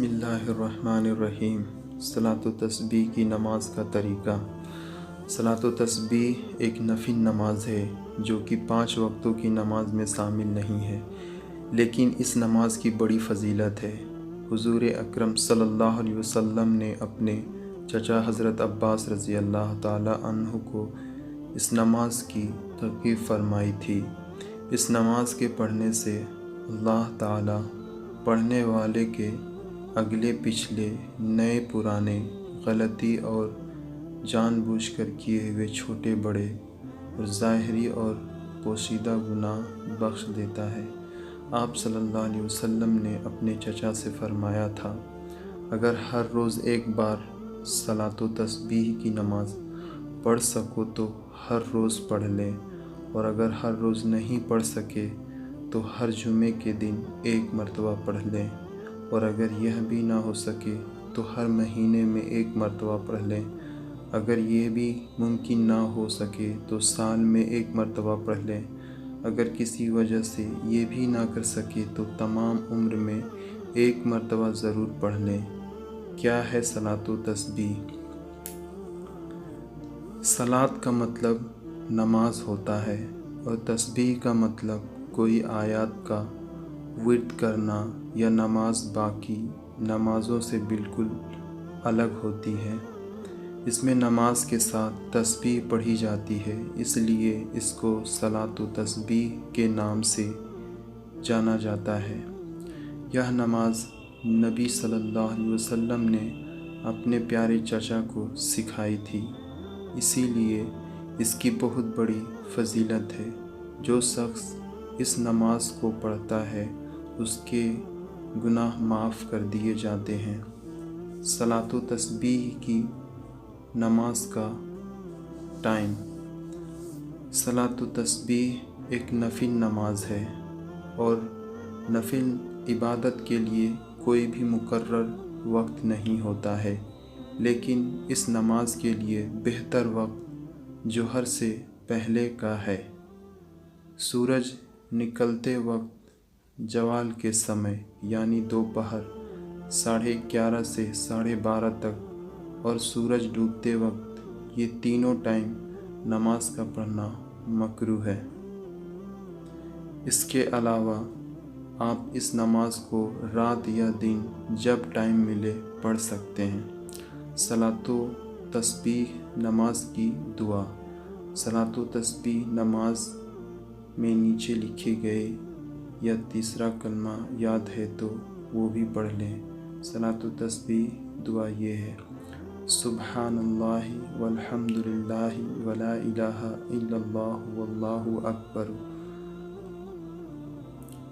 बिस्मिल्लाहिर्रहमानिर्रहीम। सलात व तस्बीह की नमाज का तरीक़ा। सलात व तस्बीह एक नफिल नमाज है जो कि 5 वक्तों की नमाज में शामिल नहीं है, लेकिन इस नमाज की बड़ी फ़जीलत है। हुज़ूर अकरम सल्लल्लाहु अलैहि वसल्लम ने अपने चचा हज़रत अब्बास रज़ी अल्लाह ताला अन्हु को इस नमाज की तरग़ीब फरमाई थी। इस नमाज के पढ़ने से अल्लाह ताला पढ़ने वाले के अगले पिछले नए पुराने गलती और जानबूझकर किए हुए छोटे बड़े और ज़ाहिरी और पोशीदा गुनाह बख्श देता है। आप सल्लल्लाहु अलैहि वसल्लम ने अपने चचा से फरमाया था, अगर हर रोज़ एक बार सलात व तस्बीह की नमाज पढ़ सको तो हर रोज़ पढ़ लें, और अगर हर रोज़ नहीं पढ़ सके तो हर जुमे के दिन एक मरतबा पढ़ लें, और अगर यह भी ना हो सके तो हर महीने में एक मरतबा पढ़ लें। अगर ये भी मुमकिन ना हो सके तो साल में एक मरतबा पढ़ लें। अगर किसी वजह से ये भी ना कर सके तो तमाम उम्र में एक मरतबा ज़रूर पढ़ लें। क्या है सलात व तस्बीह? सलात का मतलब नमाज होता है और तस्बीह का मतलब कोई आयत का विर्द करना या नमाज बाकी नमाज़ों से बिल्कुल अलग होती है। इसमें नमाज के साथ तस्बीह पढ़ी जाती है, इसलिए इसको सलात व तस्बीह के नाम से जाना जाता है। यह नमाज नबी सल्लल्लाहु अलैहि वसल्लम ने अपने प्यारे चचा को सिखाई थी, इसीलिए इसकी बहुत बड़ी फ़जीलत है। जो शख्स इस नमाज को पढ़ता है उसके गुनाह माफ़ कर दिए जाते हैं। सलात व तस्बीह की नमाज का टाइम। सलात व तस्बीह एक नफिल नमाज है और नफिल इबादत के लिए कोई भी मुकर्रर वक्त नहीं होता है, लेकिन इस नमाज के लिए बेहतर वक्त जोहर से पहले का है। सूरज निकलते वक्त, जवाल के समय यानी दोपहर 11:30 से 12:30 तक, और सूरज डूबते वक्त, ये तीनों टाइम नमाज का पढ़ना मकरूह है। इसके अलावा आप इस नमाज को रात या दिन जब टाइम मिले पढ़ सकते हैं। सलात व तस्बीह नमाज की दुआ। सलात व तस्बीह नमाज में नीचे लिखे गए या तीसरा कलमा याद है तो वो भी पढ़ लें। सलात व तस्बीह दुआ ये है, सुब्हानल्लाहि वल्हम्दुलिल्लाहि वला इलाहा इल्लल्लाहु वल्लाहु अकबर।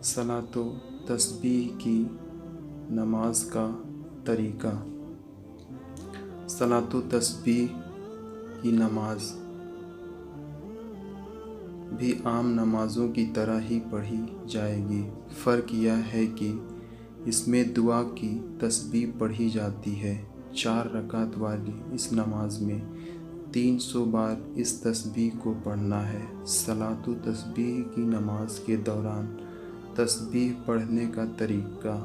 सलात व तस्बीह की नमाज का तरीक़ा। सलात व तस्बीह की नमाज भी आम नमाज़ों की तरह ही पढ़ी जाएगी। फ़र्क यह है कि इसमें दुआ की तस्बीह पढ़ी जाती है। 4 रकात वाली इस नमाज में 300 बार इस तस्बीह को पढ़ना है। सलात व तस्बीह की नमाज के दौरान तस्बीह पढ़ने का तरीक़ा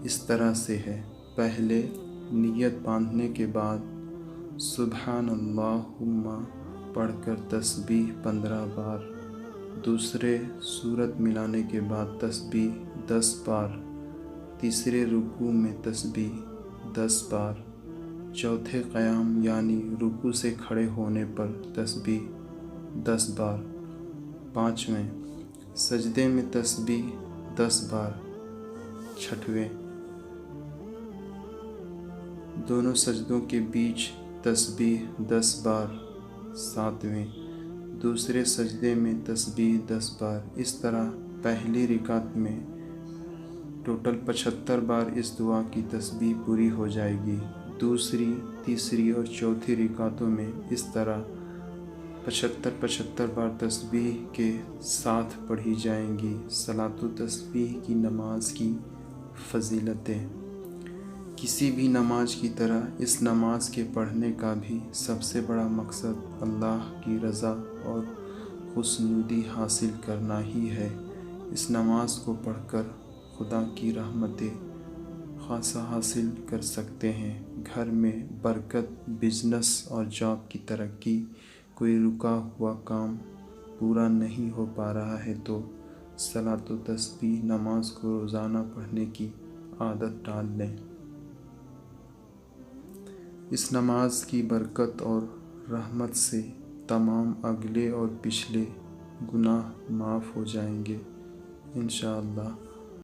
इस तरह से है। पहले नियत बांधने के बाद सुब्हानल्लाहुम्मा पढ़कर तस्बीह 15 बार, दूसरे सूरत मिलाने के बाद तस्बीह 10 बार, तीसरे रुकू में तस्बीह 10 बार, चौथे क़याम यानी रुकू से खड़े होने पर तस्बीह 10 बार, पाँचवें सजदे में तस्बीह 10 बार, छठवें दोनों सजदों के बीच तस्बीह 10 बार, सातवें दूसरे सजदे में तस्बीह 10 बार। इस तरह पहली रिकात में टोटल 75 बार इस दुआ की तस्बीह पूरी हो जाएगी। दूसरी, तीसरी और चौथी रिकातों में इस तरह 75 बार तस्बीह के साथ पढ़ी जाएंगी। सलात व तस्बीह की नमाज की फ़जीलतें। किसी भी नमाज की तरह इस नमाज के पढ़ने का भी सबसे बड़ा मकसद अल्लाह की रज़ा और खुशनुदी हासिल करना ही है। इस नमाज को पढ़कर खुदा की रहमतें, خاصا حاصل کر سکتے ہیں۔ گھر میں برکت، بزنس اور جاب کی ترقی، کوئی رکا ہوا کام پورا نہیں ہو پا رہا ہے تو صلاۃ و تسبیح نماز کو روزانہ پڑھنے کی عادت ڈال لیں۔ اس نماز کی برکت اور رحمت سے تمام اگلے اور پچھلے گناہ معاف ہو جائیں گے انشاءاللہ۔